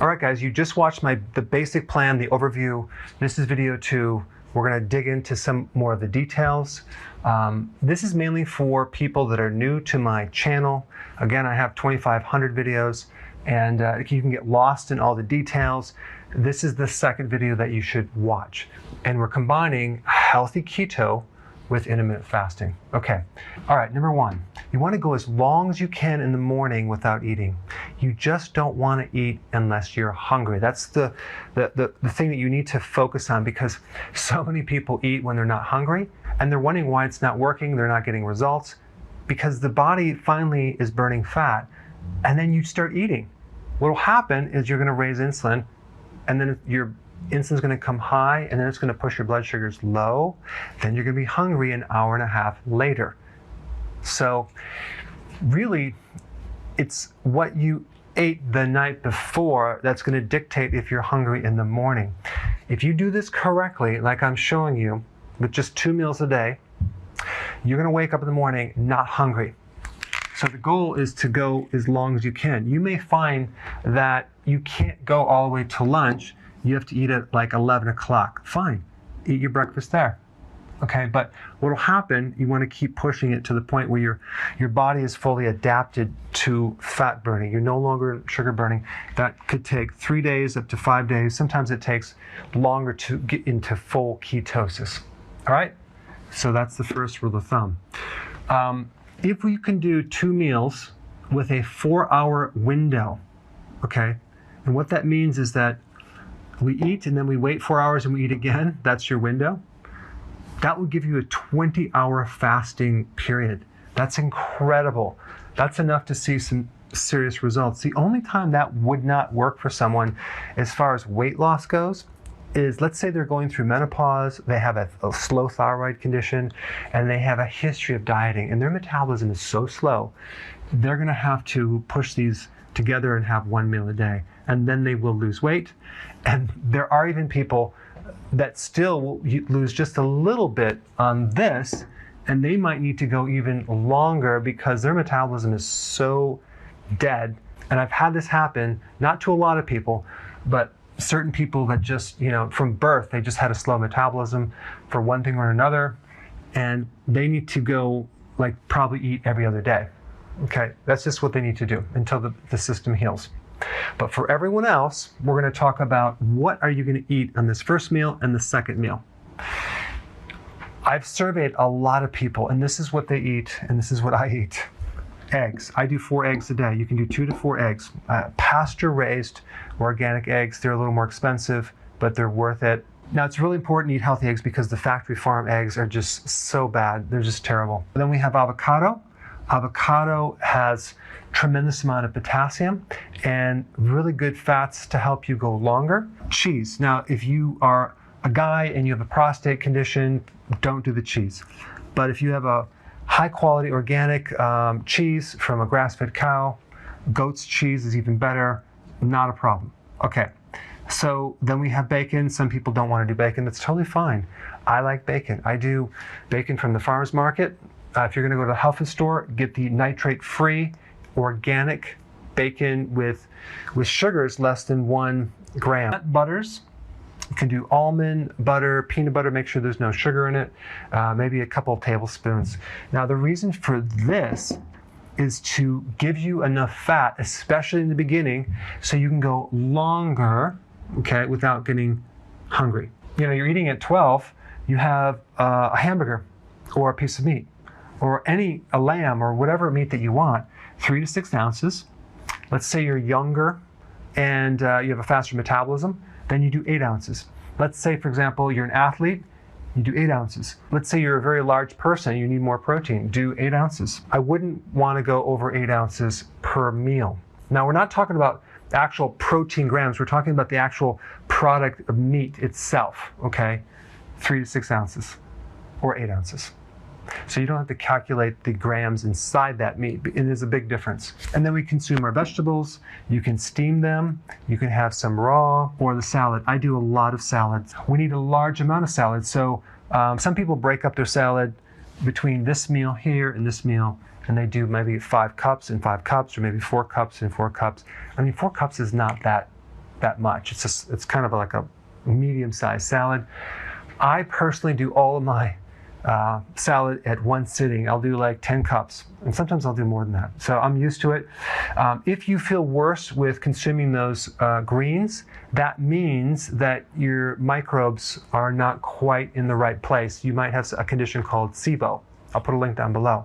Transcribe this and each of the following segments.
All right, guys, you just watched the basic plan, the overview. This is video 2. We're going to dig into some more of the details. This is mainly for people that are new to my channel. Again, I have 2,500 videos, and you can get lost in all the details. This is the second video that you should watch. And we're combining healthy keto with intermittent fasting. Okay, all right, number 1, you want to go as long as you can in the morning without eating. You just don't want to eat unless you're hungry. That's the thing that you need to focus on, because so many people eat when they're not hungry, and they're wondering why it's not working, they're not getting results, because the body finally is burning fat, and then you start eating. What will happen is you're going to raise insulin, and then your insulin's going to come high, and then it's going to push your blood sugars low. Then you're going to be hungry an hour and a half later. So really, it's what you ate the night before that's going to dictate if you're hungry in the morning. If you do this correctly, like I'm showing you, with just 2 meals a day, you're going to wake up in the morning not hungry. So the goal is to go as long as you can. You may find that you can't go all the way to lunch. You have to eat at like 11 o'clock. Fine, eat your breakfast there. Okay, but what will happen, you want to keep pushing it to the point where your body is fully adapted to fat burning. You're no longer sugar burning. That could take 3 days up to 5 days. Sometimes it takes longer to get into full ketosis. All right, so that's the first rule of thumb. If we can do 2 meals with a 4-hour window, okay, and what that means is that we eat and then we wait 4 hours and we eat again, that's your window. That will give you a 20-hour fasting period. That's incredible. That's enough to see some serious results. The only time that would not work for someone as far as weight loss goes is, let's say they're going through menopause, they have a slow thyroid condition, and they have a history of dieting, and their metabolism is so slow, they're going to have to push these together and have 1 meal a day, and then they will lose weight. And there are even people that still will lose just a little bit on this, and they might need to go even longer because their metabolism is so dead. And I've had this happen, not to a lot of people, but certain people that just, from birth, they just had a slow metabolism for one thing or another, and they need to go probably eat every other day. Okay, that's just what they need to do until the system heals. But for everyone else, we're going to talk about what are you going to eat on this first meal and the second meal. I've surveyed a lot of people, and this is what they eat, and this is what I eat. Eggs. I do 4 eggs a day. You can do 2 to 4 eggs. Pasture-raised organic eggs, they're a little more expensive, but they're worth it. Now, it's really important to eat healthy eggs because the factory farm eggs are just so bad. They're just terrible. Then we have avocado. Avocado has tremendous amount of potassium and really good fats to help you go longer. Cheese. Now, if you are a guy and you have a prostate condition, don't do the cheese. But if you have a high quality organic cheese from a grass-fed cow, goat's cheese is even better, not a problem. Okay, so then we have bacon. Some people don't want to do bacon. That's totally fine. I like bacon. I do bacon from the farmer's market. If you're going to go to the health food store, get the nitrate-free organic bacon with sugars less than 1 gram. Nut butters, you can do almond butter, peanut butter, make sure there's no sugar in it, maybe a couple of tablespoons. Now, the reason for this is to give you enough fat, especially in the beginning, so you can go longer, okay, without getting hungry. You're eating at 12, you have a hamburger or a piece of meat, or a lamb or whatever meat that you want, 3 to 6 ounces. Let's say you're younger and you have a faster metabolism, then you do 8 ounces. Let's say, for example, you're an athlete, you do 8 ounces. Let's say you're a very large person, you need more protein, do 8 ounces. I wouldn't want to go over 8 ounces per meal. Now, we're not talking about actual protein grams, we're talking about the actual product of meat itself, okay? 3 to 6 ounces or 8 ounces. So you don't have to calculate the grams inside that meat. It is a big difference. And then we consume our vegetables. You can steam them. You can have some raw or the salad. I do a lot of salads. We need a large amount of salad. So some people break up their salad between this meal here and this meal, and they do maybe 5 cups and 5 cups, or maybe 4 cups and 4 cups. I mean, 4 cups is not that that much. It's kind of like a medium-sized salad. I personally do all of my salad at one sitting. I'll do like 10 cups, and sometimes I'll do more than that. So I'm used to it. If you feel worse with consuming those greens, that means that your microbes are not quite in the right place. You might have a condition called SIBO. I'll put a link down below,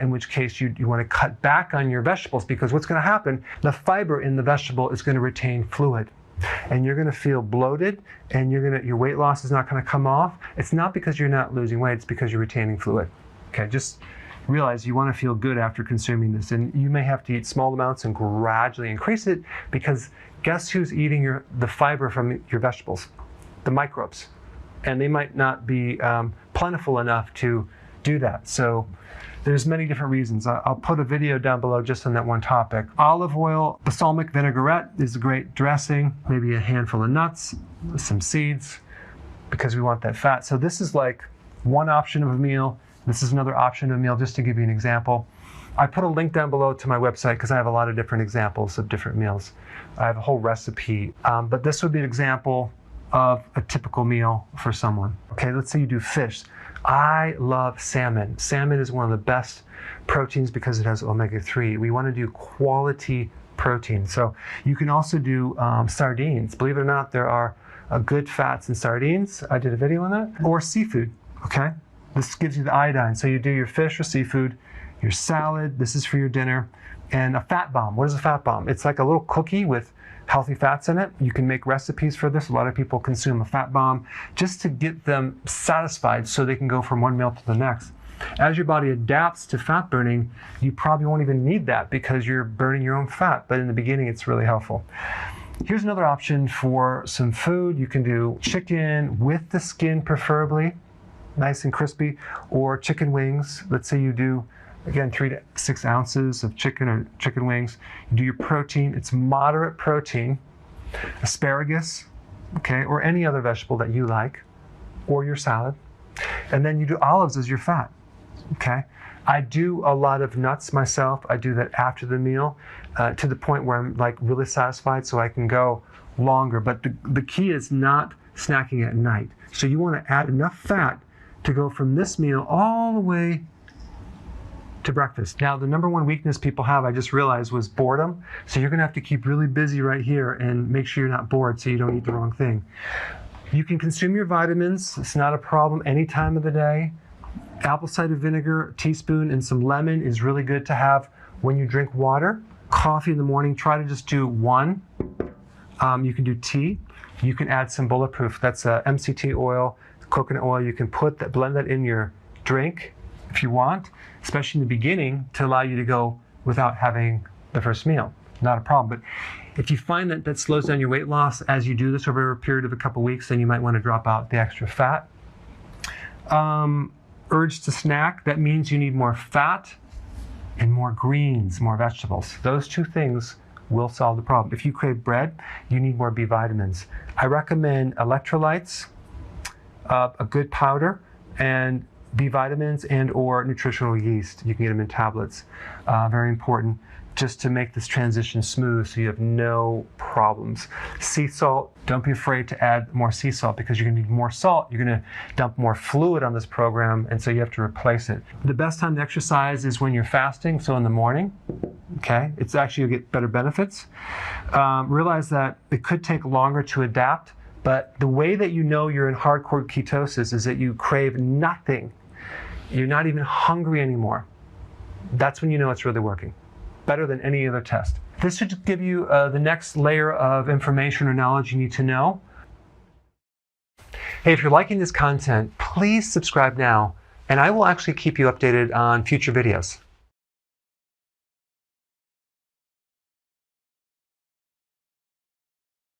in which case you want to cut back on your vegetables, because what's going to happen, the fiber in the vegetable is going to retain fluid. And you're going to feel bloated, and your weight loss is not going to come off. It's not because you're not losing weight, it's because you're retaining fluid. Okay, just realize you want to feel good after consuming this, and you may have to eat small amounts and gradually increase it, because guess who's eating the fiber from your vegetables? The microbes. And they might not be plentiful enough to do that. So there's many different reasons. I'll put a video down below just on that one topic. Olive oil, balsamic vinaigrette is a great dressing. Maybe a handful of nuts, some seeds, because we want that fat. So this is like one option of a meal. This is another option of a meal, just to give you an example. I put a link down below to my website because I have a lot of different examples of different meals. I have a whole recipe, but this would be an example of a typical meal for someone. Okay, let's say you do fish. I love salmon. Salmon is one of the best proteins because it has omega-3. We want to do quality protein. So you can also do sardines. Believe it or not, there are good fats in sardines. I did a video on that. Or seafood, okay? This gives you the iodine. So you do your fish or seafood, your salad, this is for your dinner, and a fat bomb. What is a fat bomb? It's like a little cookie with healthy fats in it. You can make recipes for this. A lot of people consume a fat bomb just to get them satisfied so they can go from one meal to the next. As your body adapts to fat burning, you probably won't even need that because you're burning your own fat, but in the beginning it's really helpful. Here's another option for some food. You can do chicken with the skin, preferably nice and crispy, or chicken wings. Let's say you do, again, 3 to 6 ounces of chicken or chicken wings. You do your protein. It's moderate protein. Asparagus, okay, or any other vegetable that you like, or your salad. And then you do olives as your fat, okay? I do a lot of nuts myself. I do that after the meal to the point where I'm like really satisfied so I can go longer. But the key is not snacking at night. So you want to add enough fat to go from this meal all the way to breakfast. Now, the number one weakness people have, I just realized, was boredom. So you're gonna have to keep really busy right here and make sure you're not bored so you don't eat the wrong thing. You can consume your vitamins. It's not a problem any time of the day. Apple cider vinegar, a teaspoon, and some lemon is really good to have when you drink water. Coffee in the morning, try to just do 1. You can do tea. You can add some bulletproof. That's MCT oil, coconut oil. You can blend that in your drink if you want, especially in the beginning, to allow you to go without having the first meal. Not a problem. But if you find that slows down your weight loss as you do this over a period of a couple weeks, then you might want to drop out the extra fat. Urge to snack, that means you need more fat and more greens, more vegetables. Those 2 things will solve the problem. If you crave bread, you need more B vitamins. I recommend electrolytes, a good powder, and B vitamins and or nutritional yeast. You can get them in tablets. Very important, just to make this transition smooth so you have no problems. Sea salt, don't be afraid to add more sea salt because you're gonna need more salt. You're gonna dump more fluid on this program, and so you have to replace it. The best time to exercise is when you're fasting, so in the morning, okay? It's actually, you'll get better benefits. Realize that it could take longer to adapt, but the way that you know you're in hardcore ketosis is that you crave nothing. You're not even hungry anymore. That's when you know it's really working. Better than any other test. This should give you the next layer of information or knowledge you need to know. Hey, if you're liking this content, please subscribe now, and I will actually keep you updated on future videos.